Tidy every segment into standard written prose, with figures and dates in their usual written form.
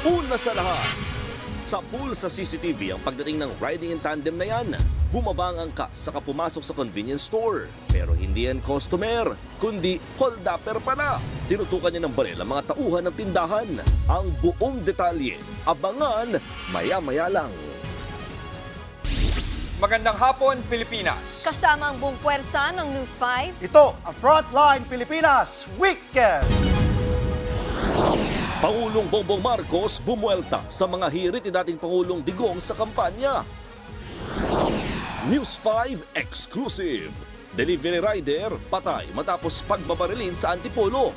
Una sa lahat, sa pool sa CCTV ang pagdating ng riding in tandem na yan. Bumaba ang angkas saka pumasok sa convenience store. Pero hindi yan customer, kundi hold-upper pala. Tinutukan niya ng baril ang mga tauhan ng tindahan. Ang buong detalye, abangan maya-maya lang. Magandang hapon, Pilipinas. Kasama ang buong puwersa ng News 5. Ito ang Frontline Pilipinas Weekend. Pangulong Bongbong Marcos bumuelta sa mga hirit ni dating Pangulong Digong sa kampanya. News 5 exclusive. Delivery rider patay matapos pagbabarilin sa Antipolo.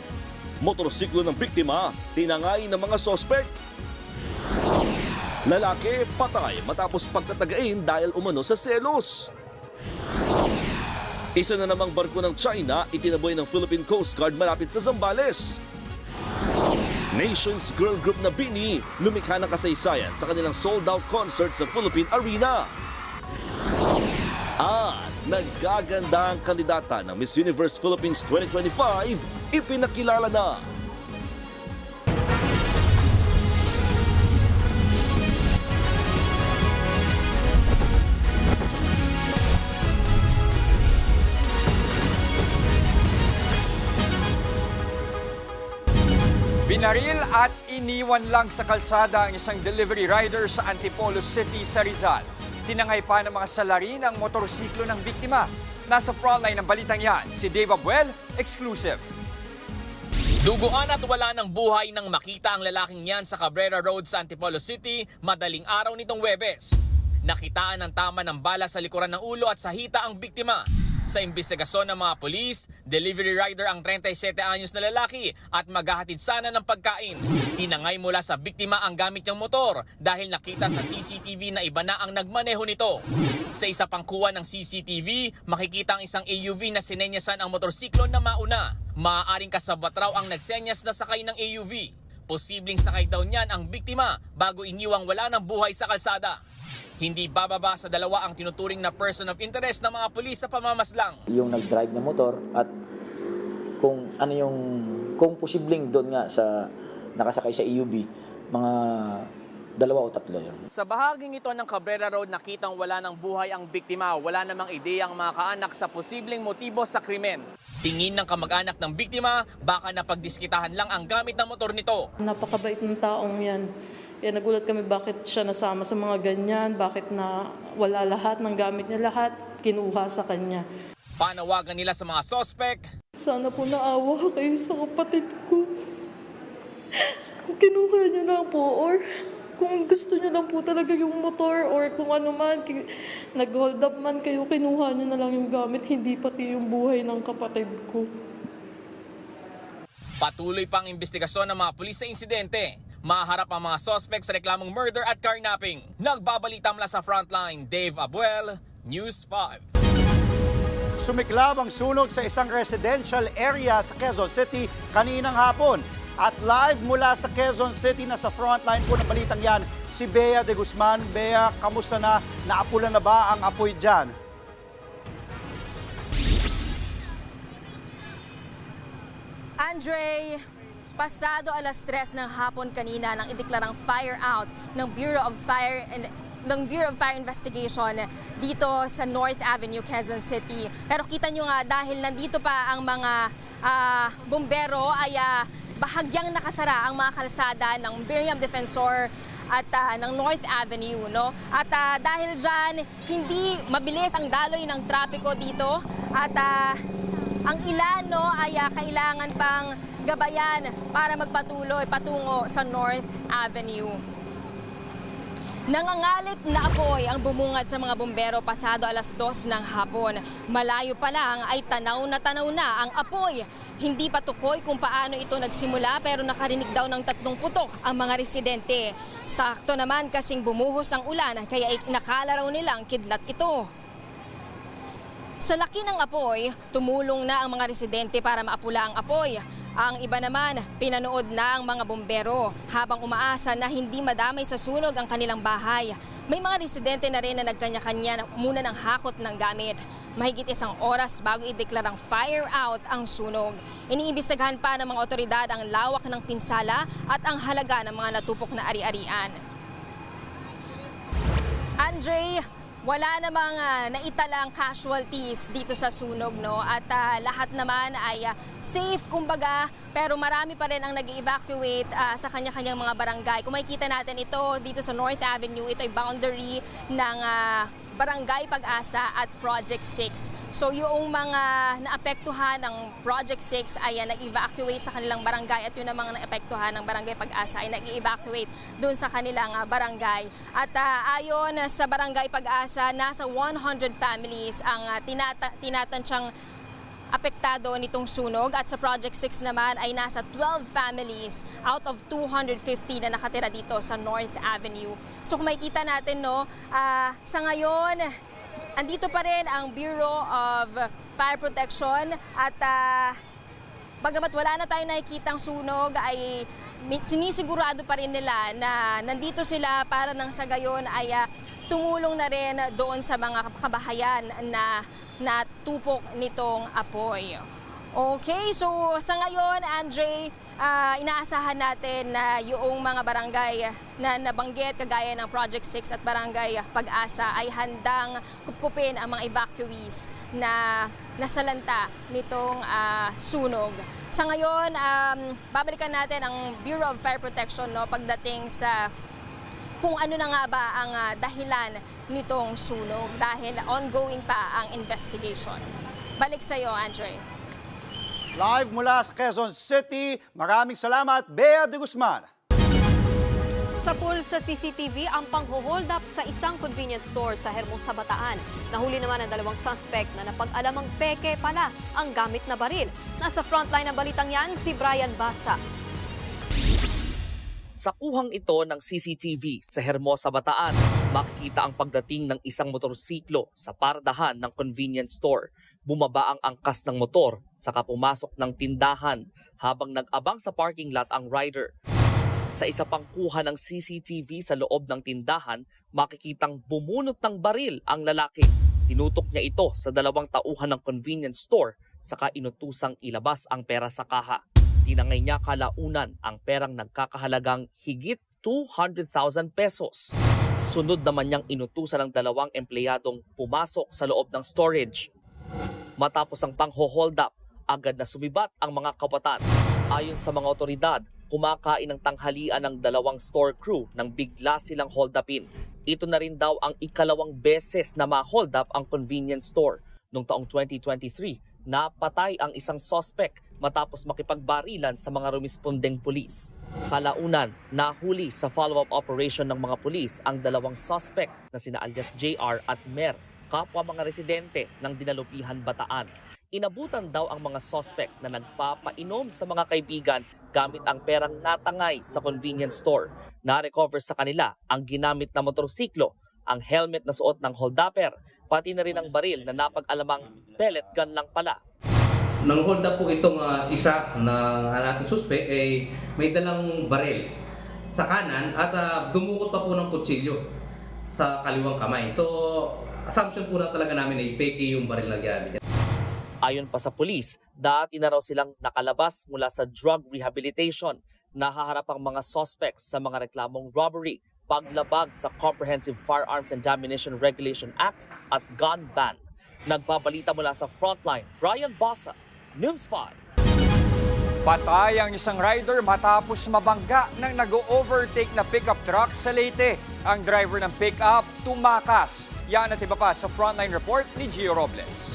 Motorsiklo ng biktima tinangay ng mga sospek. Lalaki patay matapos pagtatagain dahil umano sa selos. Isa na namang barko ng China itinaboy ng Philippine Coast Guard malapit sa Zambales. Nations girl group na BINI lumikha ng kasaysayan sa kanilang sold-out concert sa Philippine Arena. At naggaganda ang kandidata ng Miss Universe Philippines 2025, ipinakilala na. Binaril at iniwan lang sa kalsada ang isang delivery rider sa Antipolo City sa Rizal. Tinangay pa ng mga salarin ang motorsiklo ng biktima. Nasa frontline ng balitang yan, si Dave Abuel, exclusive. Duguan at wala ng buhay nang makita ang lalaking yan sa Cabrera Road sa Antipolo City madaling araw nitong Huwebes. Nakitaan ng tama ng bala sa likuran ng ulo at sa hita ang biktima. Sa imbestigasyon ng mga pulis, delivery rider ang 37 anyos na lalaki at maghahatid sana ng pagkain. Tinangay mula sa biktima ang gamit niyang motor dahil nakita sa CCTV na iba na ang nagmaneho nito. Sa isa pang kuha ng CCTV, makikita ang isang AUV na sinenyasan ang motorsiklo na mauna. Maaaring kasabat raw ang nagsenyas na sakay ng AUV. Posibleng sakay daw niyan ang biktima bago iniwang wala ng buhay sa kalsada. Hindi bababa sa dalawa ang tinuturing na person of interest ng mga pulis sa pamamaslang. Yung nag-drive na motor at kung posibleng doon nga sa nakasakay sa EUV, mga 2 o 3 yun. Sa bahaging ito ng Cabrera Road, nakitang wala ng buhay ang biktima. Wala namang ideya ang mga kaanak sa posibleng motibo sa krimen. Tingin ng kamag-anak ng biktima, baka napagdiskitahan lang ang gamit ng motor nito. Napakabait ng taong yan. Kaya nagulat kami bakit siya nasama sa mga ganyan, bakit na wala lahat ng gamit niya, lahat kinuha sa kanya. Panawagan nila sa mga sospek. Sana po naawa kayo sa kapatid ko. Kung kinuha niya lang po or kung gusto niya lang po talaga yung motor or kung ano man, nag-hold up man kayo, kinuha niya na lang yung gamit, hindi pati yung buhay ng kapatid ko. Patuloy pang investigasyon ng mga pulis sa insidente. Maharap ang mga suspect sa reklamong murder at carnapping. Nagbabalita mula sa frontline, Dave Abuel, News 5. Sumiklab ang sunog sa isang residential area sa Quezon City kaninang hapon. At live mula sa Quezon City na sa frontline po ng balitang yan, si Bea de Guzman. Bea, kamusta na? Naapulan na ba ang apoy dyan? Andre, pasado 3:00 ng hapon kanina nang ideklarang fire out ng Bureau of Fire Investigation dito sa North Avenue, Quezon City. Pero kita nyo nga dahil nandito pa ang mga bumbero ay bahagyang nakasara ang mga kalsada ng Miriam Defensor at ng North Avenue, no? At dahil dyan, hindi mabilis ang daloy ng trapiko dito at ang ilan, no, ay kailangan pang gabayan para magpatuloy patungo sa North Avenue. Nangangalit na apoy ang bumungad sa mga bumbero pasado 2:00 ng hapon. Malayo pa lang ay tanaw na ang apoy. Hindi pa tukoy kung paano ito nagsimula pero nakarinig daw ng 3 putok ang mga residente. Sakto naman kasing bumuhos ang ulan kaya nakala raw nilang kidlat ito. Sa laki ng apoy, tumulong na ang mga residente para maapula ang apoy. Ang iba naman, pinanood na ang mga bombero habang umaasa na hindi madamay sa sunog ang kanilang bahay. May mga residente na rin na nagkanya-kanya muna ng hakot ng gamit. Mahigit 1 oras bago ideklarang fire out ang sunog. Iniimbestigahan pa ng mga otoridad ang lawak ng pinsala at ang halaga ng mga natupok na ari-arian. Andre, wala namang naitalang casualties dito sa sunog, no? At lahat naman ay safe, kumbaga, pero marami pa rin ang nag-evacuate sa kanya-kanyang mga barangay. Kung makikita natin ito dito sa North Avenue, ito ay boundary ng Barangay Pag-asa at Project 6. So yung mga naapektuhan ng Project 6 ay nag-evacuate sa kanilang barangay at yung mga naapektuhan ng Barangay Pag-asa ay nag-evacuate doon sa kanilang barangay. At ayon sa Barangay Pag-asa, nasa 100 families ang tinatansyang apektado nitong sunog at sa Project 6 naman ay nasa 12 families out of 250 na nakatira dito sa North Avenue. So kung makikita natin, no, sa ngayon, andito pa rin ang Bureau of Fire Protection at bagamat wala na tayong nakikitang sunog ay sinisigurado pa rin nila na nandito sila para nang sa gayon ay tumulong na rin doon sa mga kabahayan na natupok nitong apoy. Okay, so sa ngayon, Andre, inaasahan natin na yung mga barangay na nabanggit kagaya ng Project 6 at Barangay Pag-asa ay handang kupkupin ang mga evacuees na nasalanta nitong sunog. Sa ngayon, babalikan natin ang Bureau of Fire Protection, no, pagdating sa kung ano na nga ba ang dahilan nitong sunog dahil ongoing pa ang investigation. Balik sa iyo, Andre. Live mula sa Quezon City, maraming salamat, Bea de Guzman. Sa pool sa CCTV, ang pang-hold up sa isang convenience store sa Hermosa, Bataan. Nahuli naman ang 2 suspect na napag-alamang peke pala ang gamit na baril. Nasa frontline ng balitang yan, si Brian Basa. Sa kuhang ito ng CCTV sa Hermosa, Bataan, makikita ang pagdating ng isang motorsiklo sa pardahan ng convenience store. Bumaba ang angkas ng motor, saka pumasok ng tindahan habang nag-abang sa parking lot ang rider. Sa isa pang kuha ng CCTV sa loob ng tindahan, makikitang bumunot ng baril ang lalaki. Tinutok niya ito sa 2 tauhan ng convenience store, saka inutusang ilabas ang pera sa kaha. Tinangay niya kalaunan ang perang nagkakahalagang higit 200,000 pesos. Sunod naman niyang inutusan ng 2 empleyadong pumasok sa loob ng storage. Matapos ang pang-hold up, agad na sumibat ang mga kawatan. Ayon sa mga otoridad, kumakain ng tanghalian ng 2 store crew nang bigla silang hold upin. Ito na rin daw ang ikalawang beses na ma-hold up ang convenience store. Noong taong 2023, napatay ang isang suspect matapos makipagbarilan sa mga rumispondeng pulis. Kalaunan, nahuli sa follow-up operation ng mga pulis ang 2 suspect na sina alias JR at Mer, kapwa mga residente ng Dinalupihan, Bataan. Inabutan daw ang mga suspect na nagpapainom sa mga kaibigan gamit ang perang natangay sa convenience store. Na-recover sa kanila ang ginamit na motorsiklo, ang helmet na suot ng holdupper, pati na rin ang baril na napag-alamang pellet gun lang pala. Nang hold up po itong isa ng ating suspect ay may dalang baril sa kanan at dumukot pa po ng kutsilyo sa kaliwang kamay. So assumption po na talaga namin ay peke yung baril na gamit. Ayon pa sa pulis, dati na raw silang nakalabas mula sa drug rehabilitation. Nahaharap ang mga suspects sa mga reklamong robbery, paglabag sa Comprehensive Firearms and Ammunition Regulation Act at gun ban. Nagbabalita mula sa Frontline, Brian Basa, News 5. Patay ang isang rider matapos mabangga ng nag-overtake na pickup truck sa Leyte. Ang driver ng pickup tumakas. Yan at iba pa sa Frontline Report ni Gio Robles.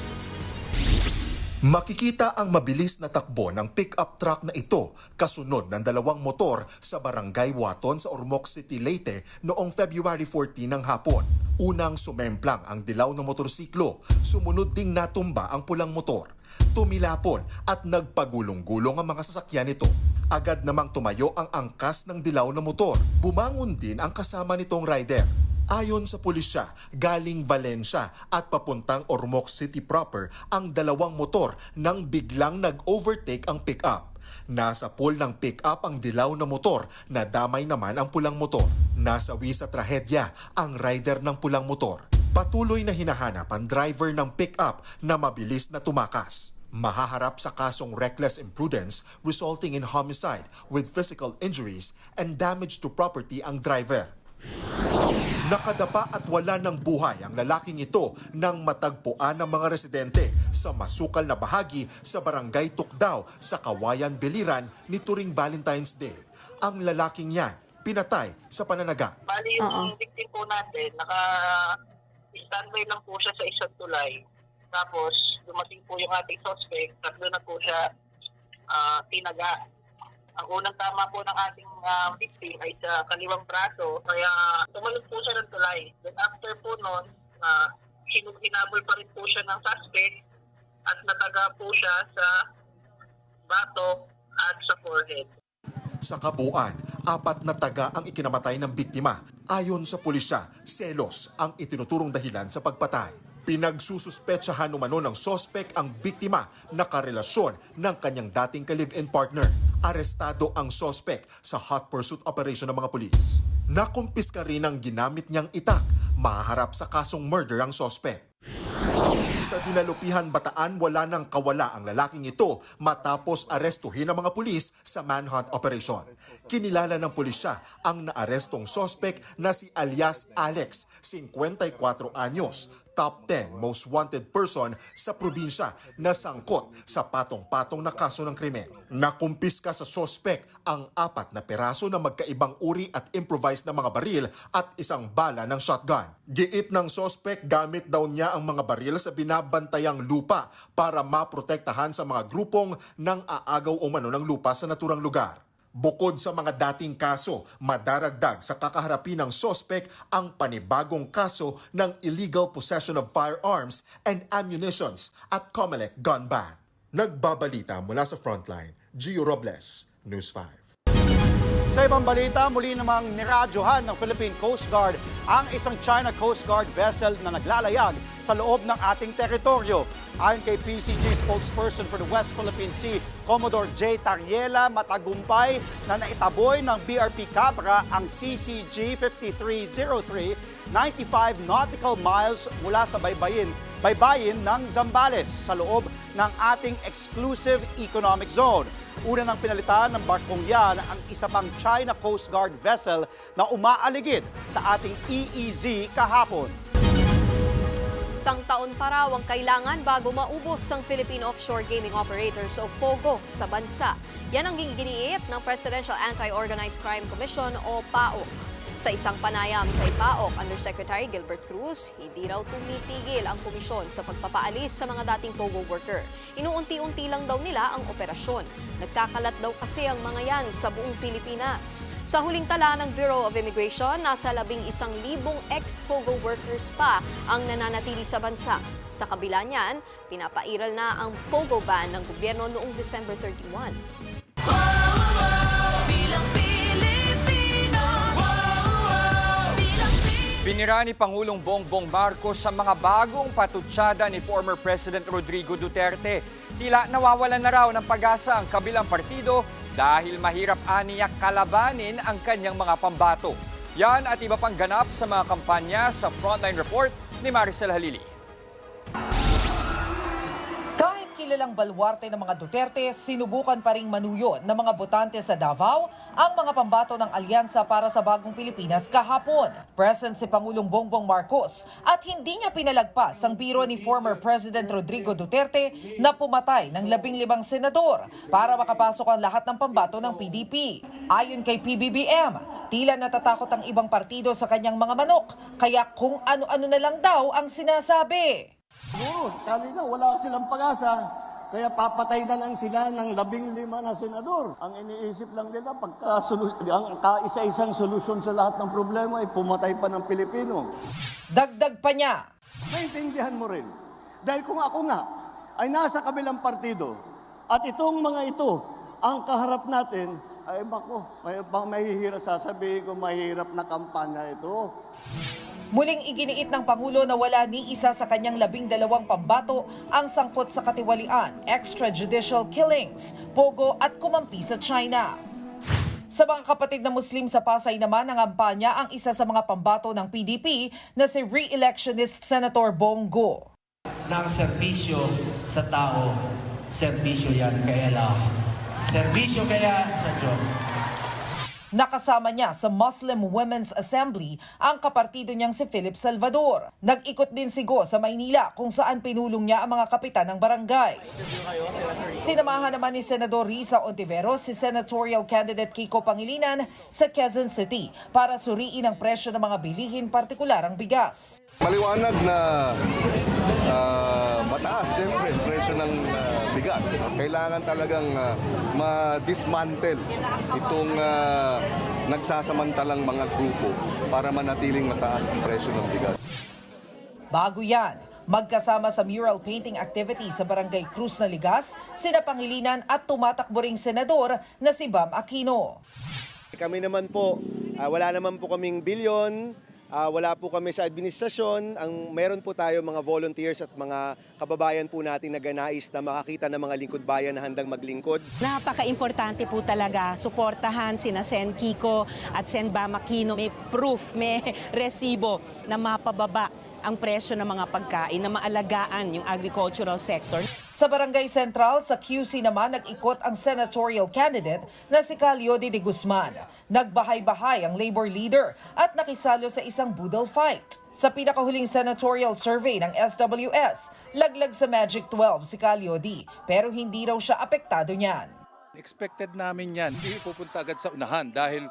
Makikita ang mabilis na takbo ng pick-up truck na ito kasunod ng 2 motor sa Barangay Waton sa Ormoc City, Leyte noong February 14 ng hapon. Unang sumemplang ang dilaw na motorsiklo, sumunod ding natumba ang pulang motor. Tumilapon at nagpagulong-gulong ang mga sasakyan nito. Agad namang tumayo ang angkas ng dilaw na motor. Bumangon din ang kasama nitong rider. Ayon sa pulisya, galing Valencia at papuntang Ormoc City proper ang dalawang motor nang biglang nag-overtake ang pick-up. Nasa pool ng pick-up ang dilaw na motor, nadamay naman ang pulang motor. Nasawi sa trahedya ang rider ng pulang motor. Patuloy na hinahanap ang driver ng pick-up na mabilis na tumakas. Mahaharap sa kasong reckless imprudence resulting in homicide with physical injuries and damage to property ang driver. Nakadapa at wala ng buhay ang lalaking ito nang matagpuan ng mga residente sa masukal na bahagi sa barangay Tukdaw sa Kawayan, Biliran nituring Valentine's Day. Ang lalaking yan, pinatay sa pananaga. Bali yung victim po natin, naka-standby lang po siya sa isang tulay. Tapos dumating po yung ating suspect, tatlo na po siya tinaga. Ang unang tama po ng ating victim ay sa kaliwang braso, kaya tumalon po siya ng tulay. Then after po nun, hinabol pa rin po siya ng suspect at nataga po siya sa batok at sa forehead. Sa kabuuan, 4 na taga ang ikinamatay ng biktima. Ayon sa pulisya, selos ang itinuturong dahilan sa pagpatay. Pinagsususpetsahan umano ng sospek ang biktima na karelasyon ng kanyang dating ka-live-in partner. Arestado ang sospek sa hot pursuit operation ng mga pulis. Nakumpiska rin ang ginamit niyang itak. Mahaharap sa kasong murder ang sospek. Sa Dinalupihan, Bataan, wala nang kawala ang lalaking ito matapos arestuhin ng mga pulis sa manhunt operation. Kinilala ng pulisya ang naarestong sospek na si alias Alex, 54 anyos, top 10 most wanted person sa probinsya na sangkot sa patong-patong na kaso ng krimen. Nakumpiska sa sospek ang 4 na peraso na magkaibang uri at improvised na mga baril at isang bala ng shotgun. Giit ng sospek, gamit daw niya ang mga baril sa binabantayang lupa para maprotektahan sa mga grupong nang aagaw umano ng lupa sa naturang lugar. Bukod sa mga dating kaso, madaragdag sa kakaharapin ng sospek ang panibagong kaso ng illegal possession of firearms and ammunitions at COMELEC gun ban. Nagbabalita mula sa Frontline, Gio Robles, News 5. Sa ibang balita, muli namang niradyohan ng Philippine Coast Guard ang isang China Coast Guard vessel na naglalayag sa loob ng ating teritoryo. Ayon kay PCG spokesperson for the West Philippine Sea, Commodore J. Tariela, matagumpay na naitaboy ng BRP Capra ang CCG 5303, 95 nautical miles mula sa baybayin ng Zambales sa loob ng ating exclusive economic zone. Una nang pinalitan ng barkong yan ang isa pang China Coast Guard vessel na umaaligid sa ating EEZ kahapon. Isang taon pa raw ang kailangan bago maubos ang Philippine Offshore Gaming Operators o POGO sa bansa. Yan ang ginigiit ng Presidential Anti-Organized Crime Commission o PAOC. Sa isang panayam kay PAOC, Undersecretary Gilbert Cruz, hindi raw tumitigil ang komisyon sa pagpapaalis sa mga dating POGO worker. Inuunti-unti lang daw nila ang operasyon. Nagkakalat daw kasi ang mga yan sa buong Pilipinas. Sa huling tala ng Bureau of Immigration, nasa 11,000 ex-POGO workers pa ang nananatili sa bansa. Sa kabila niyan, pinapairal na ang POGO ban ng gobyerno noong December 31. Binira ni Pangulong Bongbong Marcos sa mga bagong patutsada ni former President Rodrigo Duterte. Tila nawawalan na raw ng pag-asa ang kabilang partido dahil mahirap aniyak kalabanin ang kanyang mga pambato. Yan at iba pang ganap sa mga kampanya sa Frontline Report ni Maricel Halili. Kilalang baluarte ng mga Duterte, sinubukan pa ring manuyo ng mga botante sa Davao ang mga pambato ng alyansa para sa bagong Pilipinas kahapon. Present si Pangulong Bongbong Marcos at hindi niya pinalagpas ang biro ni former President Rodrigo Duterte na pumatay ng 15 senador para makapasok ang lahat ng pambato ng PDP. Ayon kay PBBM, tila natatakot ang ibang partido sa kanyang mga manok, kaya kung ano-ano na lang daw ang sinasabi. Siguro, kanina wala silang pag-asa, kaya papatay na lang sila ng 15 na senador. Ang iniisip lang nila, ang kaisa-isang solusyon sa lahat ng problema ay pumatay pa ng Pilipino. Dagdag pa niya. Naintindihan mo rin, dahil kung ako nga ay nasa kabilang partido at itong mga ito ang kaharap natin, ay bako, mahihirap sasabihin ko, mahirap na kampanya ito. Muling iginiit ng Pangulo na wala ni isa sa kanyang 12 pambato ang sangkot sa katiwalian, extrajudicial killings, pogo at kumampi sa China. Sa mga kapatid na Muslim sa Pasay naman, nangampanya ang isa sa mga pambato ng PDP na si re-electionist Senator Bongo. Ng serbisyo sa tao, serbisyo yan kaya lang. Serbisyo kaya sa Diyos. Nakasama niya sa Muslim Women's Assembly ang kapartido niyang si Philip Salvador. Nag-ikot din si Go sa Maynila kung saan pinulong niya ang mga kapitan ng barangay. Sinamahan naman ni Senador Risa Ontiveros si senatorial candidate Kiko Pangilinan sa Quezon City para suriin ang presyo ng mga bilihin, partikular ang bigas. Maliwanag na mataas, siyempre, presyo ng bigas. Kailangan talagang ma-dismantle itong nagsasamantalang mga grupo para manatiling mataas ang presyo ng bigas. Bago yan, magkasama sa mural painting activity sa Barangay Cruz na Ligas, sina Pangilinan at tumatakbo ring senador na si Bam Aquino. Kami naman po, wala naman po kaming bilyon. Wala po kami sa administrasyon. Meron po tayo mga volunteers at mga kababayan po natin na ganais na makakita ng mga lingkod bayan na handang maglingkod. Napaka-importante po talaga suportahan sina Sen Kiko at Sen Bam Aquino. May proof, may resibo na mapababa ang presyo ng mga pagkain, na maalagaan yung agricultural sector. Sa Barangay Central, sa QC naman, nag-ikot ang senatorial candidate na si Calyodi de Guzman. Nagbahay-bahay ang labor leader at nakisalo sa isang budol fight. Sa pinakahuling senatorial survey ng SWS, laglag sa Magic 12 si Calyodi, pero hindi raw siya apektado niyan. Expected namin yan, hindi pupunta agad sa unahan dahil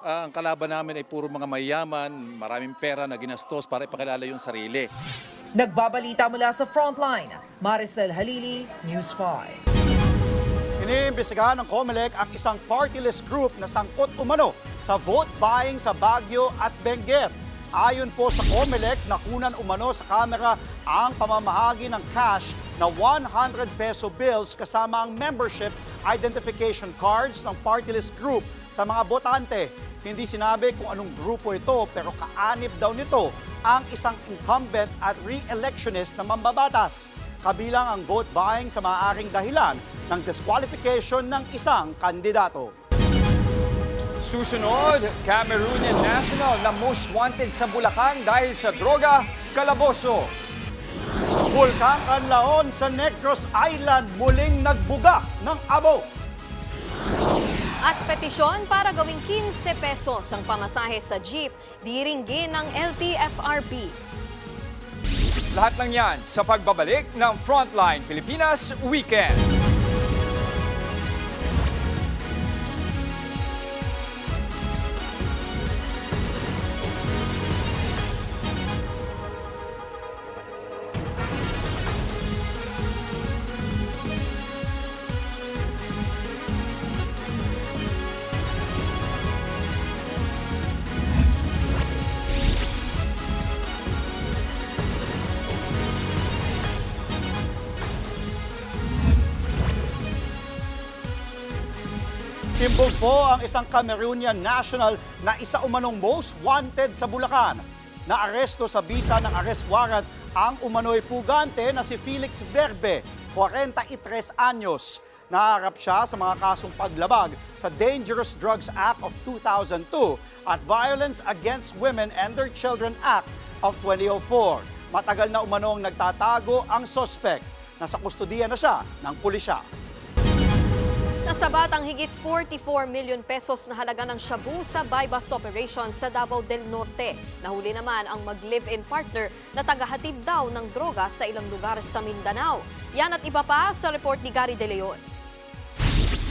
ang kalaban namin ay puro mga mayayaman, maraming pera na ginastos para ipakilala yung sarili. Nagbabalita mula sa Frontline, Maricel Halili, News 5. Iniimbestigahan ng COMELEC ang isang party-list group na sangkot umano sa vote buying sa Baguio at Benguer. Ayon po sa COMELEC, nakunan umano sa kamera ang pamamahagi ng cash na 100 peso bills kasama ang membership identification cards ng party-list group sa mga botante. Hindi sinabi kung anong grupo ito pero kaanib daw nito ang isang incumbent at re-electionist na mambabatas. Kabilang ang vote buying sa maaaring dahilan ng disqualification ng isang kandidato. Susunod, Cameroonian national na most wanted sa Bulacan dahil sa droga, kalaboso. Bulkang Canlaon sa Negros Island muling nagbuga ng abo. At petisyon para gawing 15 pesos ang pamasahe sa jeep, diringgin ng LTFRB. Lahat ng yan sa pagbabalik ng Frontline Pilipinas Weekend. Timbog po ang isang Cameroonian national na isa umanong most wanted sa Bulacan. Naaresto sa bisa ng arrest warrant ang umano'y pugante na si Felix Verbe, 43 anyos. Naharap siya sa mga kasong paglabag sa Dangerous Drugs Act of 2002 at Violence Against Women and Their Children Act of 2004. Matagal na umanong nagtatago ang sospek. Nasa kustudiya na siya ng pulisya. Nasabat ang higit 44 million pesos na halaga ng shabu sa buy-bust operation sa Davao del Norte. Nahuli naman ang mag-live-in partner na tagahatid daw ng droga sa ilang lugar sa Mindanao. Yan at iba pa sa report ni Gary De Leon.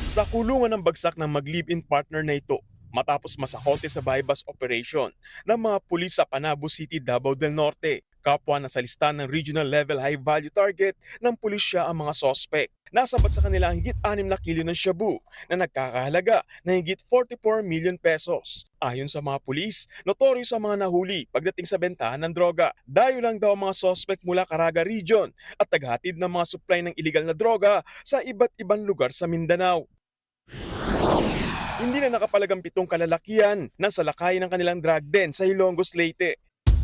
Sa kulungan ng bagsak ng mag-live-in partner na ito, matapos masakote sa buy-bust operation ng mga pulis sa Panabo City, Davao del Norte. Kapwa na sa listahan ng regional level high-value target ng pulisya ang mga sospek. Nasabat sa kanila ang higit 6 na kilo ng shabu na nagkakahalaga na higit 44 million pesos. Ayon sa mga pulis, notorious ang mga nahuli pagdating sa bentahan ng droga. Dayo lang daw ang mga sospek mula Caraga Region at taghatid ng mga supply ng iligal na droga sa iba't ibang lugar sa Mindanao. Hindi na nakapalag ang 7 kalalakihan na salakay ng kanilang drug den sa Ilongos, Leyte.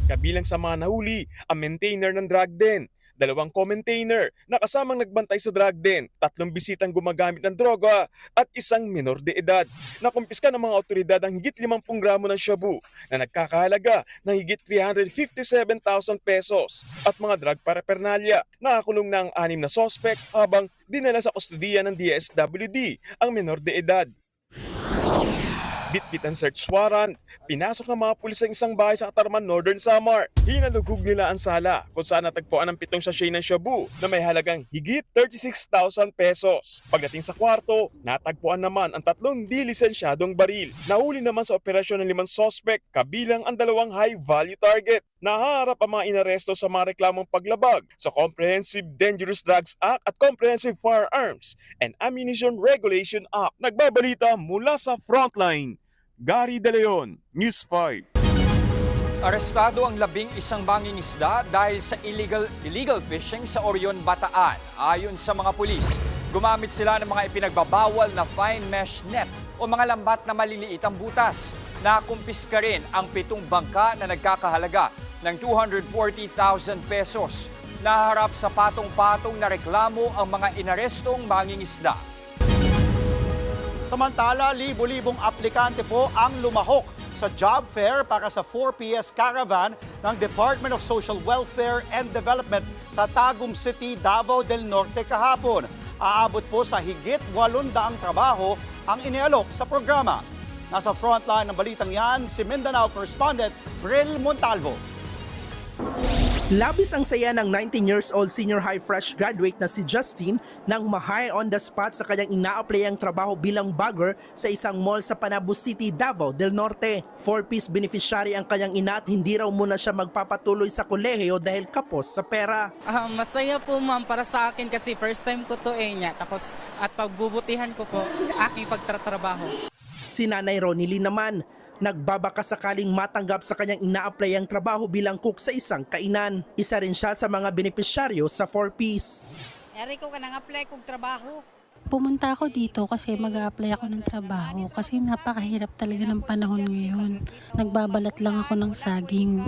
Kabilang sa mga nahuli, ang maintainer ng drug den, 2 co-maintainer na kasamang nagbantay sa drug den, 3 bisitang gumagamit ng droga at 1 menor de edad. Nakumpiska ng mga otoridad ang higit 50 gramo ng shabu na nagkakahalaga ng higit 357,000 pesos at mga drug paraphernalia. Nakakulong na ang 6 na sospek habang dinala sa kustudiya ng DSWD ang menor de edad. Bitbit ang search warrant, pinasok ng mga pulis ang isang bahay sa Katarman, Northern Samar. Hinalugog nila ang sala kung saan natagpuan ang 7 sachet ng shabu na may halagang higit 36,000 pesos. Pagdating sa kwarto, natagpuan naman ang 3 di-lisensyadong baril. Nahuli naman sa operasyon ng 5 sospek, kabilang ang 2 high-value target. Nahaharap ang mga inaresto sa mga reklamong paglabag sa Comprehensive Dangerous Drugs Act at Comprehensive Firearms and Ammunition Regulation Act. Nagbabalita mula sa Frontline, Gary De Leon, News 5. Arestado ang 11 mangingisda dahil sa illegal fishing sa Orion, Bataan. Ayon sa mga pulis, gumamit sila ng mga ipinagbabawal na fine mesh net o mga lambat na maliliit ang butas. Nakumpiska rin ang 7 bangka na nagkakahalaga ng 240,000 pesos. Naharap sa patong-patong na reklamo ang mga inarestong mangingisda. Samantala, libo-libong aplikante po ang lumahok sa job fair para sa 4PS Caravan ng Department of Social Welfare and Development sa Tagum City, Davao del Norte kahapon. Aabot po sa higit 800 trabaho ang inialok sa programa. Nasa frontline ng balitang yan, si Mindanao correspondent Bril Montalvo. Labis ang saya ng 19 years old senior high fresh graduate na si Justin nang ma-hire on the spot sa kanyang ina-applyang trabaho bilang bagger sa isang mall sa Panabo City, Davao del Norte. 4-piece beneficiary ang kanyang ina at hindi raw muna siya magpapatuloy sa kolehiyo dahil kapos sa pera. Masaya po ma'am para sa akin kasi first time ko to niya. Tapos at pagbubutihan ko po aking pagtatrabaho. Si Nanay Ronnie naman, nagbabaka sakaling matanggap sa kanyang ina-applyang trabaho bilang cook sa isang kainan. Isa rin siya sa mga benepisyaryo sa 4-piece. Eri ko ka nang-apply kong trabaho. Pumunta ako dito kasi mag-a-apply ako ng trabaho kasi napakahirap talaga ng panahon ngayon. Nagbabalat lang ako ng saging.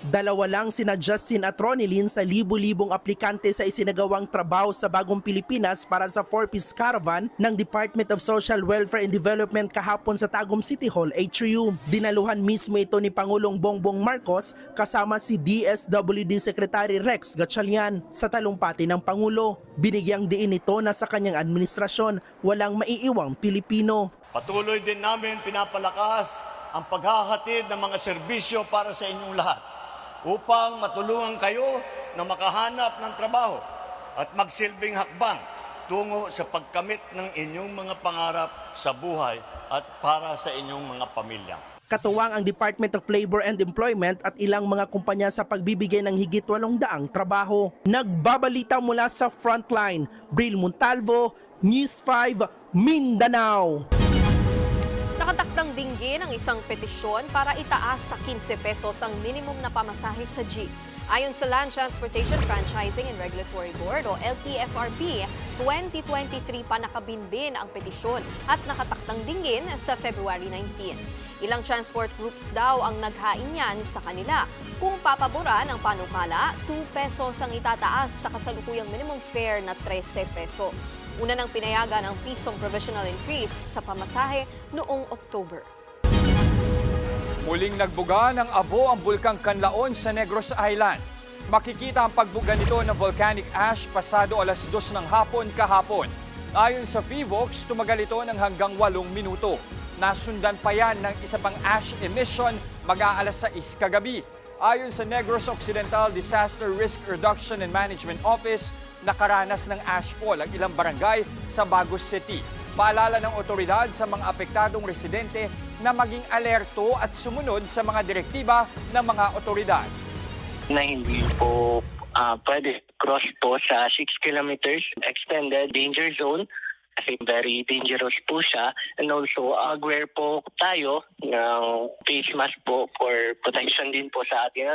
Dalawa lang sina Justin at Ronilyn sa libu-libong aplikante sa isinagawang trabaho sa Bagong Pilipinas para sa 4-piece caravan ng Department of Social Welfare and Development kahapon sa Tagum City Hall Atrium. Dinaluhan mismo ito ni Pangulong Bongbong Marcos kasama si DSWD Secretary Rex Gatchalian. Sa talumpati ng Pangulo, binigyang diin ito na sa kanyang administrasyon walang maiiwang Pilipino. Patuloy din namin pinapalakas ang paghahatid ng mga serbisyo para sa inyong lahat upang matulungan kayo na makahanap ng trabaho at magsilbing hakbang tungo sa pagkamit ng inyong mga pangarap sa buhay at para sa inyong mga pamilya. Katuwang ang Department of Labor and Employment at ilang mga kumpanya sa pagbibigay ng higit 800 trabaho. Nagbabalita mula sa Frontline, Bril Montalvo, News 5, Mindanao. Nakatakdang dinggin ang isang petisyon para itaas sa 15 pesos ang minimum na pamasahe sa jeep. Ayon sa Land Transportation Franchising and Regulatory Board o LTFRB, 2023 pa nakabinbin ang petisyon at nakatakdang dinggin sa February 19. Ilang transport groups daw ang naghain niyan sa kanila. Kung papaboran ang panukala, 2 pesos ang itataas sa kasalukuyang minimum fare na 13 pesos. Una nang pinayagan ang pisong provisional increase sa pamasahe noong October. Muling nagbuga ng abo ang Bulkang Kanlaon sa Negros Island. Makikita ang pagbuga nito ng volcanic ash pasado alas 2 ng hapon kahapon. Ayon sa PHIVOLCS, tumagal ito ng hanggang 8 minuto. Nasundan pa yan ng isa pang ash emission mag-aalas 6 kagabi. Ayon sa Negros Occidental Disaster Risk Reduction and Management Office, nakaranas ng ashfall ang ilang barangay sa Bagos City. Paalala ng otoridad sa mga apektadong residente na maging alerto at sumunod sa mga direktiba ng mga otoridad. Na hindi po pwede cross po sa 6 kilometers extended danger zone kasi very dangerous po siya. And also, aware po tayo ng face mask po for protection din po sa ating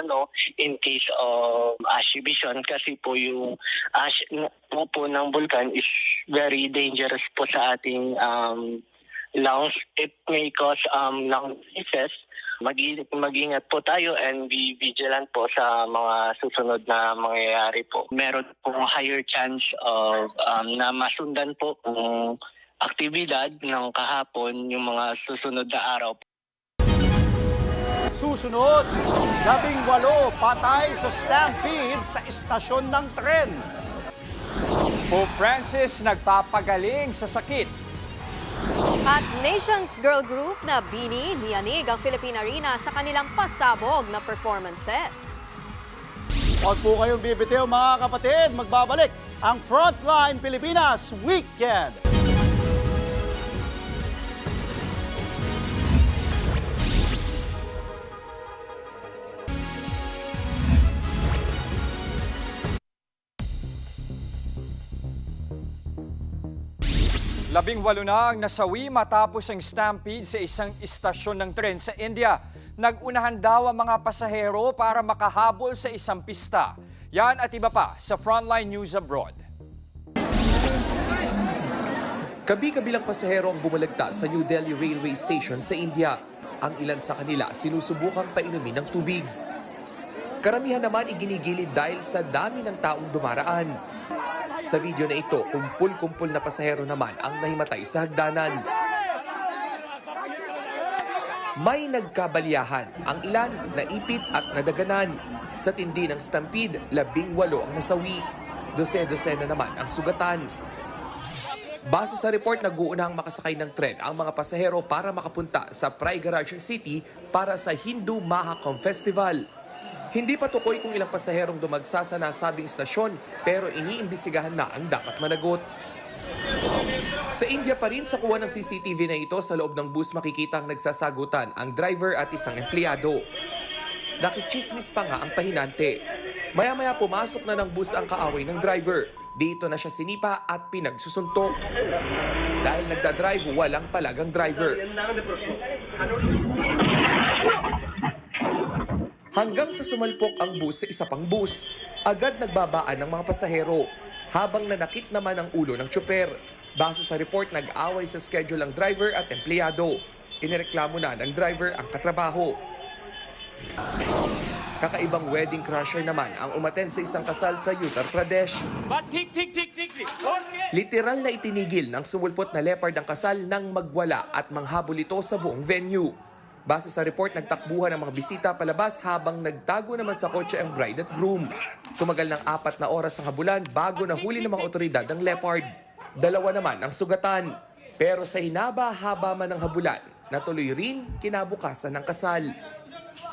in case of ash emission kasi po yung ash po ng vulkan is very dangerous po sa ating lungs. It may cause lung diseases Mag-ingat po tayo and be vigilant po sa mga susunod na mangyayari po. Meron pong higher chance of na masundan po ang aktibidad ng kahapon yung mga susunod na araw. Susunod, 18 patay sa stampede sa istasyon ng tren. Pope Francis nagpapagaling sa sakit. At Nations Girl Group na BINI niyanig ang Philippine Arena sa kanilang pasabog na performances. Huwag po kayong bibitiw mga kapatid, magbabalik ang Frontline Pilipinas Weekend. Labing-walo na ang nasawi matapos ang stampede sa isang istasyon ng tren sa India. Nag-unahan daw ang mga pasahero para makahabol sa isang pista. Yan at iba pa sa Frontline News Abroad. Kabi-kabilang pasahero ang bumalagta sa New Delhi Railway Station sa India. Ang ilan sa kanila sinusubukang painumin ng tubig. Karamihan naman iginigilid dahil sa dami ng taong dumaraan. Sa video na ito, kumpul-kumpul na pasahero naman ang nahimatay sa hagdanan. May nagkabaliyahan, ang ilan naipit at nadaganan. Sa tindi ng stampede, 18 ang nasawi. 12 naman ang sugatan. Base sa report, nag-uunahang makasakay ng tren ang mga pasahero para makapunta sa Prayagraj City para sa Hindu Mahakam Festival. Hindi pa tukoy kung ilang pasaherong dumagsa sa nasabing istasyon pero iniimbestigahan na ang dapat managot. Sa India pa rin, sa kuha ng CCTV na ito, sa loob ng bus makikita ang nagsasagutan ang driver at isang empleyado. Nakichismis pa nga ang pahinante. Maya-maya pumasok na ng bus ang kaaway ng driver. Dito na siya sinipa at pinagsusuntok. Dahil nagdadrive, walang palagang driver. Hanggang sa sumalpok ang bus sa isa pang bus, agad nagbabaan ng mga pasahero, habang nanakit naman ang ulo ng tsuper. Base sa report, nag-away sa schedule ang driver at empleyado. Inireklamo na ng driver ang katrabaho. Kakaibang wedding crasher naman ang umattend sa isang kasal sa Uttar Pradesh. Literal na itinigil ng sumulpot na leopard ang kasal nang magwala at manghabol ito sa buong venue. Base sa report, nagtakbuhan ang mga bisita palabas habang nagtago naman sa kotse ang bride at groom. Tumagal ng 4 na oras ang habulan bago nahuli ng mga otoridad ang leopard. 2 naman ang sugatan. Pero sa hinaba-haba man ng habulan, natuloy rin kinabukasan ng kasal.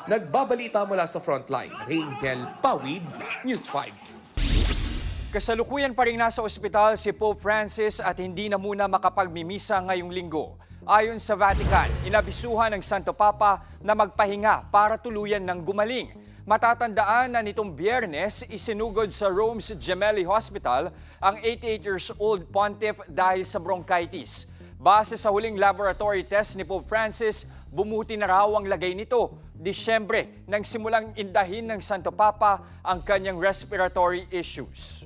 Nagbabalita mula sa Frontline, Rainiel Pawid, News 5. Kasalukuyan pa rin nasa ospital si Pope Francis at hindi na muna makapagmimisa ngayong linggo. Ayon sa Vatican, inabisuhan ng Santo Papa na magpahinga para tuluyan ng gumaling. Matatandaan na nitong Biyernes, isinugod sa Rome's Gemelli Hospital ang 88 years old pontiff dahil sa bronchitis. Base sa huling laboratory test ni Pope Francis, bumuti na raw ang lagay nito. Disyembre nang simulang indahin ng Santo Papa ang kanyang respiratory issues.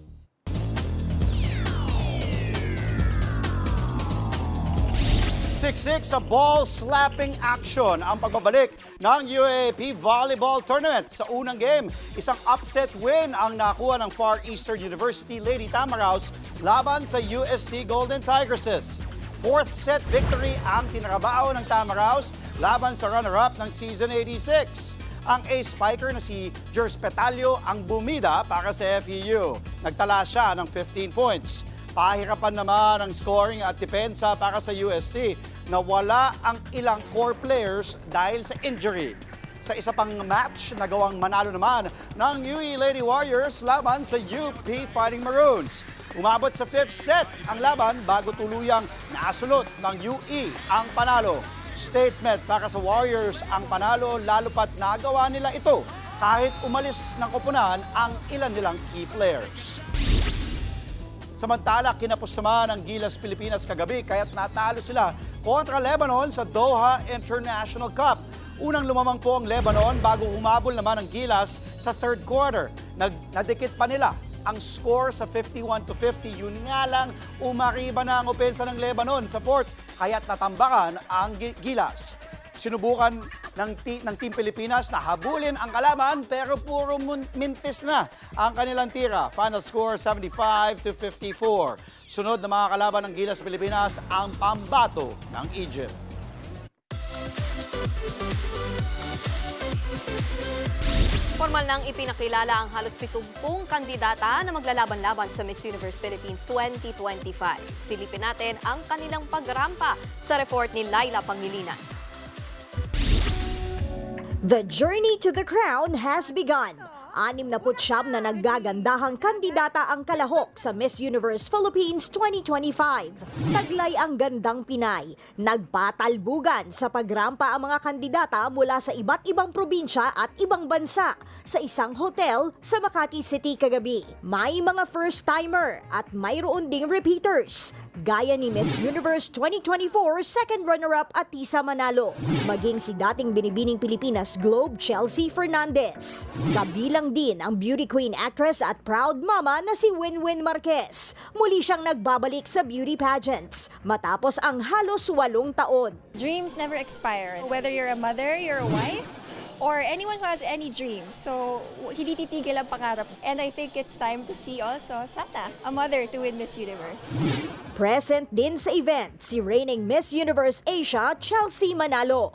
Siksik sa ball-slapping action ang pagbabalik ng UAAP Volleyball Tournament. Sa unang game, isang upset win ang nakuha ng Far Eastern University Lady Tamaraws laban sa UST Golden Tigresses. 4th set victory ang tinarabao ng Tamaraws laban sa runner-up ng Season 86. Ang ace spiker na si Jers Petalio ang bumida para sa FEU. Nagtala siya ng 15 points. Pahirapan naman ang scoring at depensa para sa UST na wala ang ilang core players dahil sa injury. Sa isa pang match, nagawang manalo naman ng UE Lady Warriors laban sa UP Fighting Maroons. Umabot sa 5th set ang laban bago tuluyang nasulot ng UE ang panalo. Statement para sa Warriors ang panalo lalo pat nagawa nila ito kahit umalis ng koponan ang ilan nilang key players. Samantala, kinapos naman ang Gilas Pilipinas kagabi kaya't natalo sila kontra Lebanon sa Doha International Cup. Unang lumamang po ang Lebanon bago humabol naman ang Gilas sa third quarter. Nadikit pa nila ang score sa 51-50. Yun nga lang, umariba na ang opensa ng Lebanon sa fourth kaya't natambakan ang Gilas. Sinubukan ng Team Pilipinas na habulin ang kalaban pero puro mintis na ang kanilang tira. Final score 75-54. Sunod na mga kalaban ng Gilas Pilipinas ang pambato ng Egypt. Formal nang ipinakilala ang halos 70 kandidata na maglalaban-laban sa Miss Universe Philippines 2025. Silipin natin ang kanilang pagrampa sa report ni Laila Pangilinan. The journey to the crown has begun. 69 na naggagandahang kandidata ang kalahok sa Miss Universe Philippines 2025. Taglay ang gandang Pinay. Nagpatalbugan sa pagrampa ang mga kandidata mula sa iba't ibang probinsya at ibang bansa sa isang hotel sa Makati City kagabi. May mga first-timer at mayroon ding repeaters. Gaya ni Miss Universe 2024 second runner-up Atisa Manalo. Maging si dating binibining Pilipinas Globe Chelsea Fernandez. Kabilang din ang beauty queen actress at proud mama na si Winwin Marquez. Muli siyang nagbabalik sa beauty pageants matapos ang halos 8 taon. Dreams never expire. Whether you're a mother, you're a wife, or anyone who has any dreams. So, hindi titigil ang pangarap. And I think it's time to see also, sana, a mother to win Miss Universe. Present din sa event si reigning Miss Universe Asia, Chelsea Manalo.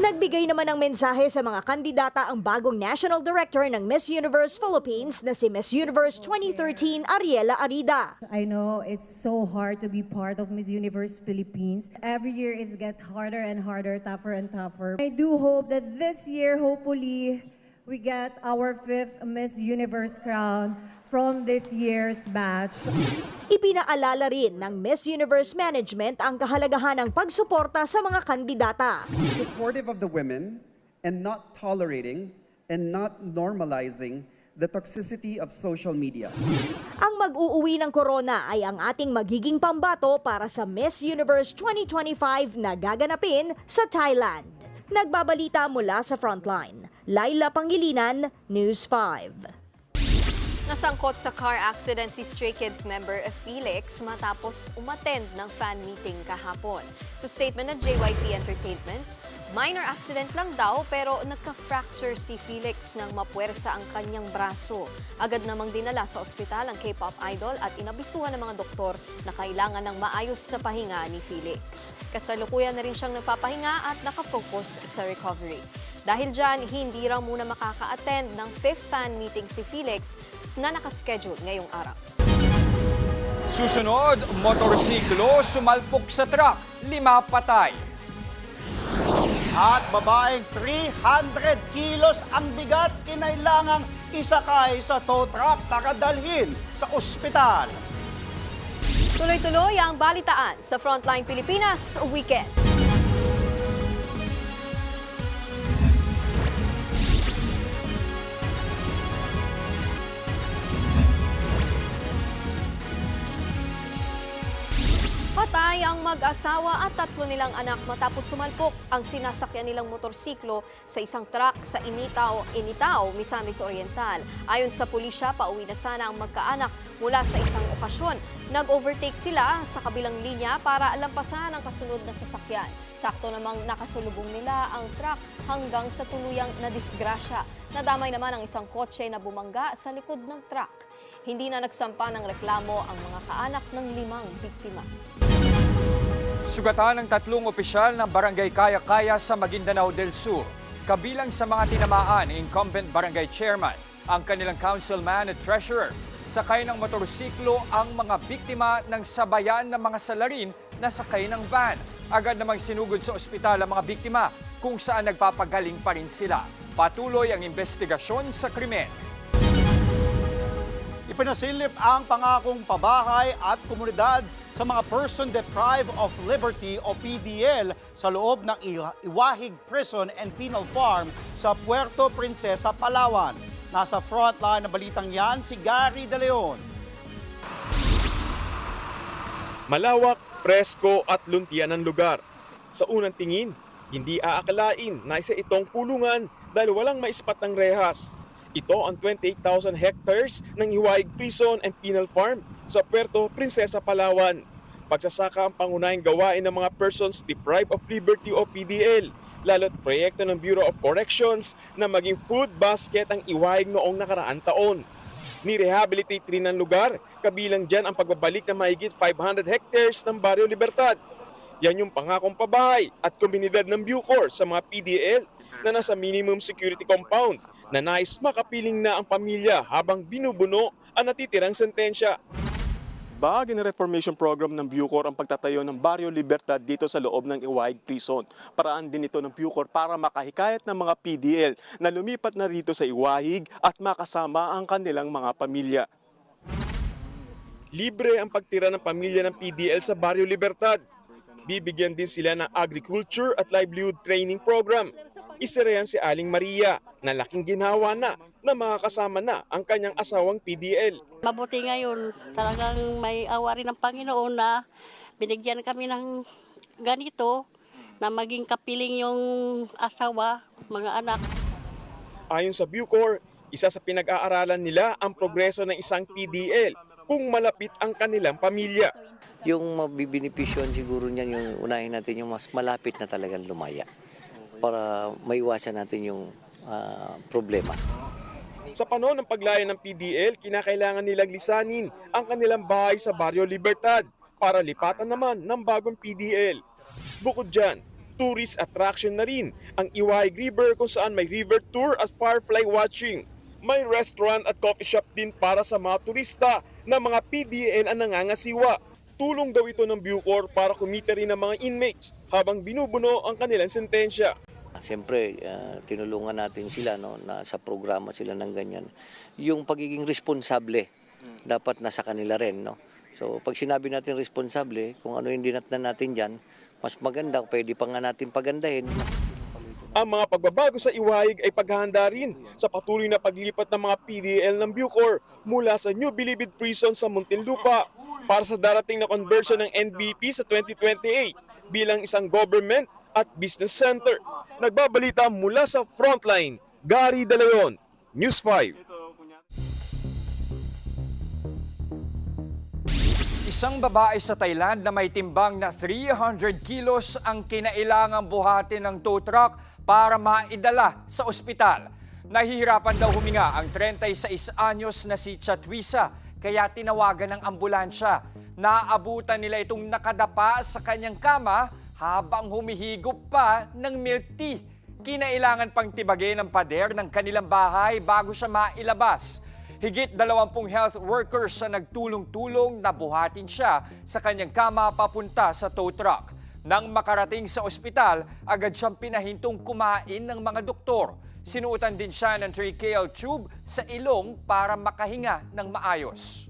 Nagbigay naman ng mensahe sa mga kandidata ang bagong National Director ng Miss Universe Philippines na si Miss Universe 2013 Ariela Arida. I know it's so hard to be part of Miss Universe Philippines. Every year it gets harder and harder, tougher and tougher. I do hope that this year, hopefully, we get our 5th Miss Universe crown from this year's batch. Ipinaalala rin ng Miss Universe Management ang kahalagahan ng pagsuporta sa mga kandidata. Supportive of the women and not tolerating and not normalizing the toxicity of social media. Ang mag-uuwi ng corona ay ang ating magiging pambato para sa Miss Universe 2025 na gaganapin sa Thailand. Nagbabalita mula sa Frontline. Laila Pangilinan, News 5. Nasangkot sa car accident si Stray Kids member Felix matapos umattend ng fan meeting kahapon. Sa statement ng JYP Entertainment, minor accident lang daw pero nagka-fracture si Felix nang mapuwersa ang kanyang braso. Agad namang dinala sa ospital ang K-pop idol at inabisuhan ng mga doktor na kailangan ng maayos na pahinga ni Felix. Kasalukuyan na rin siyang nagpapahinga at nakafocus sa recovery. Dahil dyan, hindi raw muna makaka-attend ng 5th fan meeting si Felix na nakaschedule ngayong araw. Susunod, motorsiklo sumalpok sa truck, 5 patay. At babaeng 300 kilos ang bigat kinailangang isakay sa tow truck para dalhin sa ospital. Tuloy-tuloy ang balitaan sa Frontline Pilipinas Weekend. Patay ang mag-asawa at 3 nilang anak matapos sumalpok ang sinasakyan nilang motorsiklo sa isang truck sa Initaw, Misamis Oriental. Ayon sa pulisya, pauwi na sana ang magkaanak mula sa isang okasyon. Nag-overtake sila sa kabilang linya para lampasan ang kasunod na sasakyan. Sakto namang nakasulubong nila ang truck hanggang sa tuluyang nadisgrasya. Nadamay naman ang isang kotse na bumangga sa likod ng truck. Hindi na nagsampa ng reklamo ang mga kaanak ng 5 biktima. Sugatan ng 3 opisyal ng Barangay Kaya-Kaya sa Maguindanao del Sur. Kabilang sa mga tinamaan, incumbent barangay chairman, ang kanilang councilman at treasurer. Sakay ng motorsiklo ang mga biktima ng sabayan ng mga salarin na sakay ng van. Agad namang sinugod sa ospital ang mga biktima kung saan nagpapagaling pa rin sila. Patuloy ang investigasyon sa krimen. Ipinasilip ang pangakong pabahay at komunidad sa mga person deprived of liberty o PDL sa loob ng Iwahig Prison and Penal Farm sa Puerto Princesa, Palawan. Nasa frontline ng balitang yan si Gary De Leon. Malawak, presko at luntian ang lugar. Sa unang tingin, hindi aakalain na isa itong kulungan dahil walang maispat ng rehas. Ito ang 28,000 hectares ng Iwahig Prison and Penal Farm sa Puerto Princesa, Palawan. Pagsasaka ang pangunahing gawain ng mga persons deprived of liberty o PDL. Lalo't proyekto ng Bureau of Corrections na maging food basket ang Iwahig noong nakaraang taon. Ni-rehabilitate rin ang lugar, kabilang dyan ang pagbabalik ng mahigit 500 hectares ng Barrio Libertad. Yan yung pangakong pabahay at komunidad ng Bucor sa mga PDL na nasa minimum security compound na nais makapiling na ang pamilya habang binubuno ang natitirang sentensya. Bahagi ng reformation program ng Bucor ang pagtatayo ng Barrio Libertad dito sa loob ng Iwahig Prison. Paraan din ito ng Bucor para makahikayat ng mga PDL na lumipat na rito sa Iwahig at makasama ang kanilang mga pamilya. Libre ang pagtira ng pamilya ng PDL sa Barrio Libertad. Bibigyan din sila ng agriculture at livelihood training program. Isa riyan si Aling Maria na laking ginhawa na makakasama na ang kanyang asawang PDL. Mabuti ngayon, talagang may awa rin ng Panginoon na binigyan kami ng ganito na maging kapiling yung asawa, mga anak. Ayon sa Bucor, isa sa pinag-aaralan nila ang progreso ng isang PDL kung malapit ang kanilang pamilya. Yung mabibinipisyon siguro niyan yung unahin natin yung mas malapit na talagang lumaya para maiwasan natin yung problema. Sa panahon ng paglaya ng PDL, kinakailangan nilang lisanin ang kanilang bahay sa Barrio Libertad para lipatan naman ng bagong PDL. Bukod dyan, tourist attraction na rin ang Iwahig River kung saan may river tour at firefly watching. May restaurant at coffee shop din para sa mga turista na mga PDL ang nangangasiwa. Tulong daw ito ng Bucor para kumita rin ng mga inmates habang binubuno ang kanilang sentensya. Siyempre, tinulungan natin sila na sa programa sila ng ganyan. Yung pagiging responsable, dapat nasa kanila rin. No? So pag sinabi natin responsable, kung ano yung dinatnan natin dyan, mas maganda, pwede pa nga natin pagandahin. Ang mga pagbabago sa Iwahig ay paghahanda rin sa patuloy na paglipat ng mga PDL ng Bucor mula sa New Bilibid Prison sa Muntinlupa para sa darating na conversion ng NBP sa 2028 bilang isang government at business center. Nagbabalita mula sa Frontline, Gary De Leon, News 5. Isang babae sa Thailand na may timbang na 300 kilos ang kinailangang buhatin ng tow truck para maidala sa ospital. Nahihirapan daw huminga ang 36 anyos na si Chatwisa kaya tinawagan ng ambulansya. Naabutan nila itong nakadapa sa kanyang kama habang humihigop pa ng milk tea. Kinailangan pang tibagin ng pader ng kanilang bahay bago siya mailabas. Higit 20 health workers ang nagtulong-tulong na buhatin siya sa kanyang kama papunta sa tow truck. Nang makarating sa ospital, agad siyang pinahintong kumain ng mga doktor. Sinuotan din siya ng tracheal tube sa ilong para makahinga ng maayos.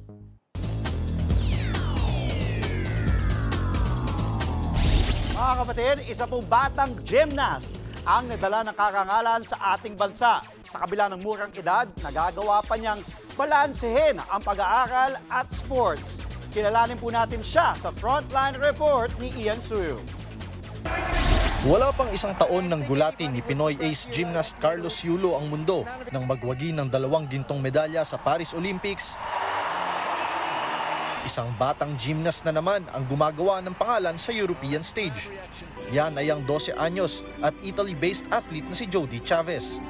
Mga kapatid, isa pong batang gymnast ang nadala ng karangalan sa ating bansa. Sa kabila ng murang edad, nagagawa pa niyang balansehin ang pag-aaral at sports. Kilalanin po natin siya sa Frontline Report ni Ian Suyu. Wala pang isang taon nang gulatin ni Pinoy ace gymnast Carlos Yulo ang mundo nang magwagi ng 2 gintong medalya sa Paris Olympics. Isang batang gymnast na naman ang gumagawa ng pangalan sa European stage. Yan ay ang 12 anyos at Italy-based athlete na si Jody Chavez.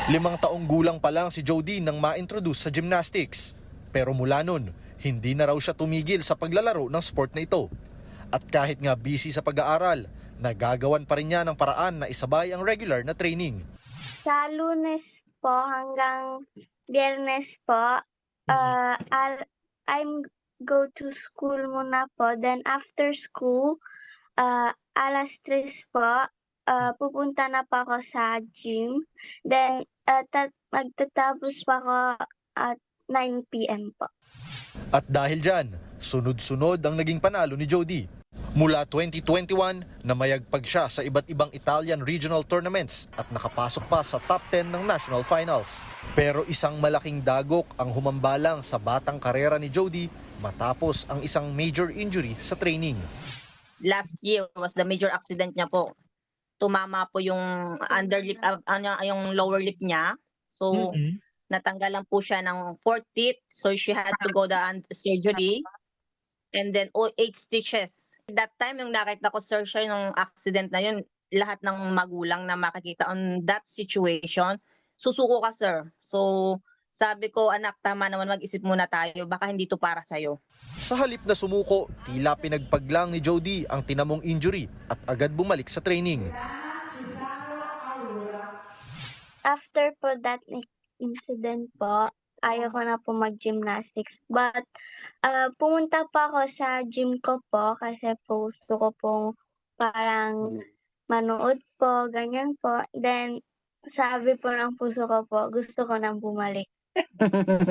5 taong gulang pa lang si Jody nang ma-introduce sa gymnastics. Pero mula nun, hindi na raw siya tumigil sa paglalaro ng sport na ito. At kahit nga busy sa pag-aaral, nagagawan pa rin niya ng paraan na isabay ang regular na training. Sa Lunes po hanggang Biyernes po, I'm go to school muna po. Then after school, alas 3 po, pupunta na po ako sa gym. Then magtatapos pa ako at 9 p.m. po. At dahil dyan, sunod-sunod ang naging panalo ni Jody. Mula 2021, namayagpag siya sa iba't ibang Italian regional tournaments at nakapasok pa sa top 10 ng national finals. Pero isang malaking dagok ang humambalang sa batang karera ni Jody matapos ang isang major injury sa training. Last year was the major accident niya po. Tumama po yung underlip, yung lower lip niya. So, natanggalan po siya ng 4 teeth. So, she had to go the surgery. And then, 8 stitches. That time, yung nakita ko, sir, siya yung accident na yun, lahat ng magulang na makikita on that situation, susuko ka, sir. So, sabi ko, anak, tama naman, mag-isip muna tayo. Baka hindi to para sa'yo. Sa halip na sumuko, tila pinagpaglang ni Jody ang tinamong injury at agad bumalik sa training. After po that incident po, ayaw ko na po mag-gymnastics. But pumunta pa ako sa gym ko po kasi po gusto ko pong parang manood po, ganyan po. Then, sabi po ng puso ko po, gusto ko nang bumalik.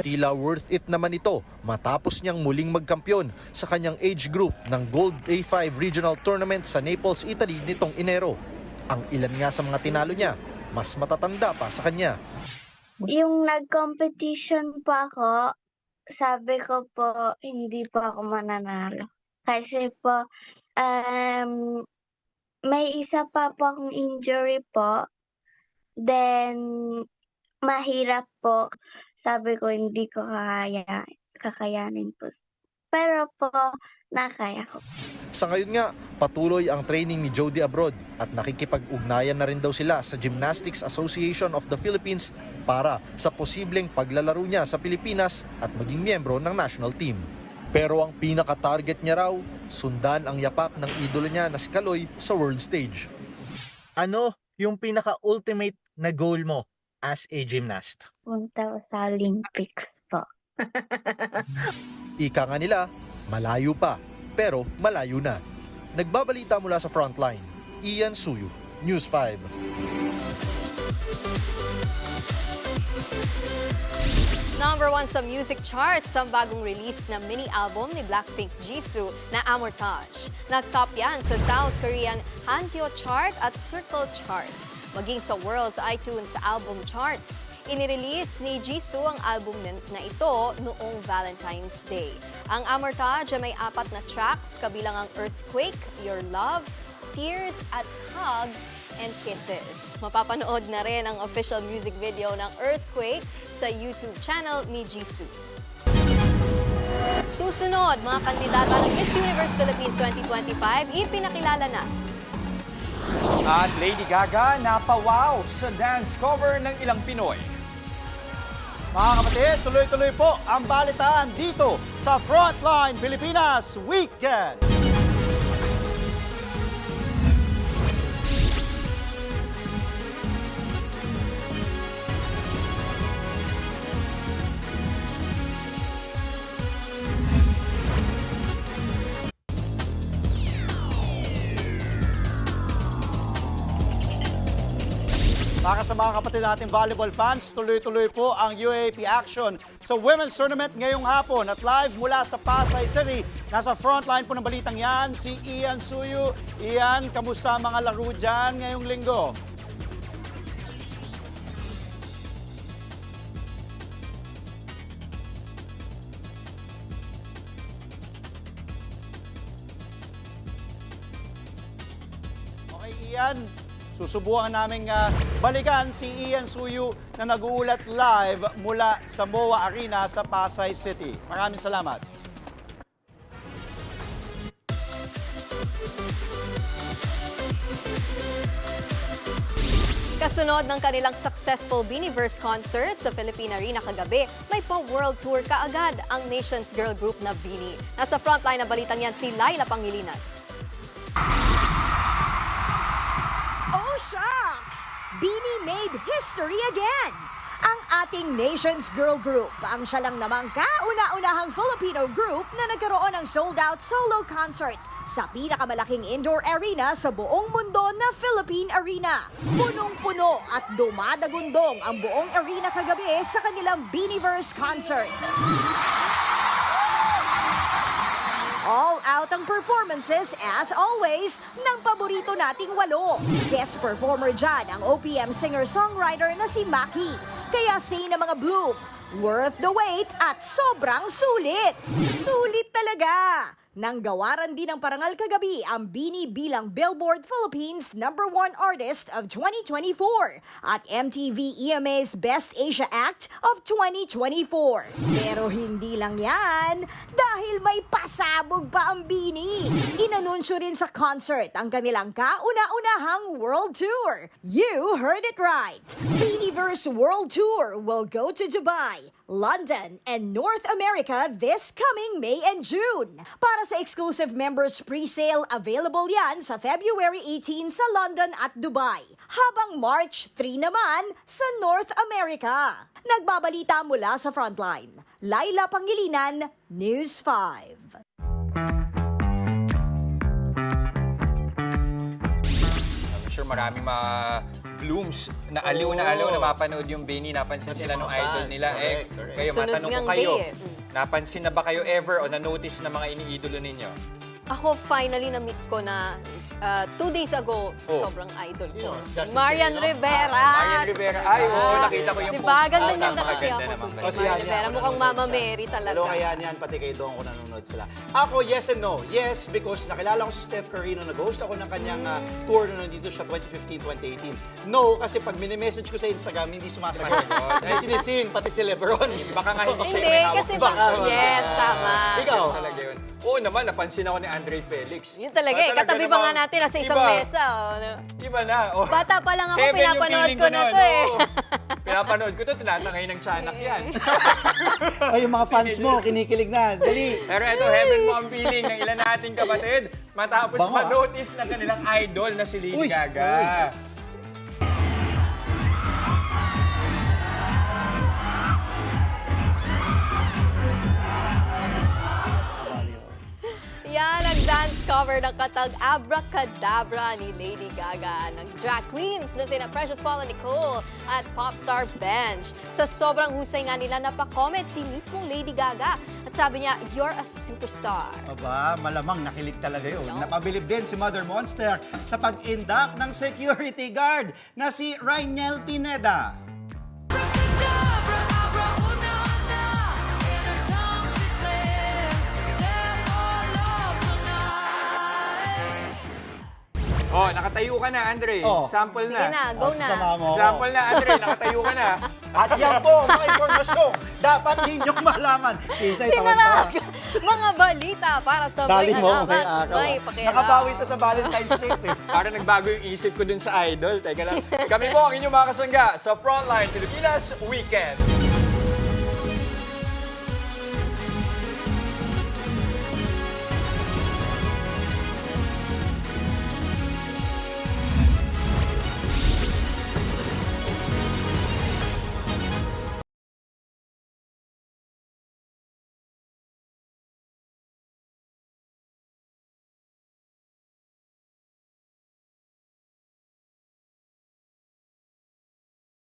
Tila worth it naman ito matapos niyang muling magkampiyon sa kanyang age group ng Gold A5 Regional Tournament sa Naples, Italy nitong Enero. Ang ilan nga sa mga tinalo niya, mas matatanda pa sa kanya. Yung nag-competition po ako, sabi ko po, hindi po ako mananalo. Kasi po, may isa pa po akong injury po. Then, mahirap po. Sabi ko, hindi ko kakayanin po. Pero po, nakaya ko. Sa ngayon nga, patuloy ang training ni Jody abroad at nakikipag-ugnayan na rin daw sila sa Gymnastics Association of the Philippines para sa posibleng paglalaro niya sa Pilipinas at maging miyembro ng national team. Pero ang pinaka-target niya raw, sundan ang yapak ng idolo niya na si Kaloy sa world stage. Ano yung pinaka-ultimate na goal mo as a gymnast? Punta sa Olympics po. Ika nga nila, malayo pa, pero malayo na. Nagbabalita mula sa Frontline, Ian Suyu, News 5. Number 1 sa music charts ang bagong release na mini-album ni Blackpink Jisoo na Amortage. Nag-top yan sa South Korean Hanteo chart at Circle chart. Maging sa World's iTunes album charts. Inirelease ni Jisoo ang album na ito noong Valentine's Day. Ang Amortage ay may 4 na tracks kabilang ang Earthquake, Your Love, Tears at Hugs and Kisses. Mapapanood na rin ang official music video ng Earthquake sa YouTube channel ni Jisoo. Susunod, mga kandidata ng Miss Universe Philippines 2025, ipinakilala na. At Lady Gaga napawaw sa dance cover ng ilang Pinoy. Mga kapatid, tuloy-tuloy po ang balitaan dito sa Frontline Pilipinas Weekend. Para sa mga kapatid nating volleyball fans, tuloy-tuloy po ang UAAP action sa Women's Tournament ngayong hapon. At live mula sa Pasay City, nasa frontline po ng balitang yan, si Ian Suyu. Ian, kamusta mga laro dyan ngayong linggo? Okay, Ian. Susubukan naming balikan si Ian Suyu na nag-uulat live mula sa MOA Arena sa Pasay City. Maraming salamat. Kasunod ng kanilang successful Beaniverse concert sa Philippine Arena kagabi, may pa-world tour kaagad ang Nations Girl Group na Beanie. Nasa frontline na balitang yan si Laila Pangilinan. Oh, shucks! Beanie made history again! Ang ating Nations Girl Group ang siya lang namang kauna-unahang Filipino group na nagkaroon ng sold-out solo concert sa pinakamalaking indoor arena sa buong mundo na Philippine Arena. Punong-puno at dumadagundong ang buong arena kagabi sa kanilang Beaniverse concert. All out ang performances as always ng paborito nating 8. Guest performer dyan ang OPM singer-songwriter na si Maki. Kaya say na mga Bloom, worth the wait at sobrang sulit. Sulit talaga! Nang gawaran din ng parangal kagabi ang Bini bilang Billboard Philippines #1 Artist of 2024 at MTV EMA's Best Asia Act of 2024. Pero hindi lang yan, dahil may pasabog pa ang Bini. Inanunsyo rin sa concert ang kanilang kauna-unahang World Tour. You heard it right. Biniverse World Tour will go to Dubai, London, and North America this coming May and June. Para sa exclusive members pre-sale, available yan sa February 18 sa London at Dubai, habang March 3 naman sa North America. Nagbabalita mula sa Frontline, Laila Pangilinan, News 5. I'm sure maraming blooms na aliw na mapanood yung Bini, napansin sila ng idol nila. Correct. Kayo, Sunod matanong ko ngang kayo, day napansin na ba kayo ever o na-notice na mga iniidolo ninyo? Ako finally na-meet ko na 2 days ago, sobrang idol ko. Marian Rivera. Marian Rivera. Ay, nakita ko yung diba? post. Ganda kasi ako kay Marian Rivera. Mukhang Mama Mary talaga. Kaya niyan, pati kayo doon ko nanonood sila. Ako, yes and no. Yes, because nakilala ko si Steph Curry nung nag-host ako ng kanyang tour nung nandito siya 2015-2018. No, kasi pag mini-message ko sa Instagram, hindi sumasagot. Hindi sinisin, pati si Lebron. Baka nga hindi siya Hindi, kasi yes, tama. Ikaw? Talaga yun. Oo naman, napansin ako ni Andre Felix. Yun talaga eh. Katabi pa nga natin sa isang mesa. Iba na. Bata pa lang ako, pinapanood ko na to eh. Pinapanood ko to, tinatangay ng tiyanak yan. Yung mga fans mo, kinikilig na. Dali. Pero ito, heaven mo ang feeling ng ilan nating kapatid matapos ma-notice na kanilang idol na si Lady Gaga. Yan ang dance cover ng katag Abracadabra ni Lady Gaga ng drag queens na sina Precious Paula Nicole at Popstar Bench. Sa sobrang husay nga nila, napakomment si mismong Lady Gaga at sabi niya, "You're a superstar." Aba, malamang nakilig talaga yun. Napabilib din si Mother Monster sa pag-indak ng security guard na si Rainiel Pineda. Oh, nakatayo ka na, Andre. Sample na. Sige na, go na. Sample na, Andre. Nakatayo ka na. At yan po, mga informasyon dapat ninyong malaman. Sisay, tawan-tawa. Mga balita para sa Dali may mo, alamat, may pakialam. Nakabawi ito sa Valentine's Day eh. Para nagbago yung isip ko dun sa idol. Teka lang. Kami po ang inyong mga kasangga sa Frontline Pilipinas Weekend.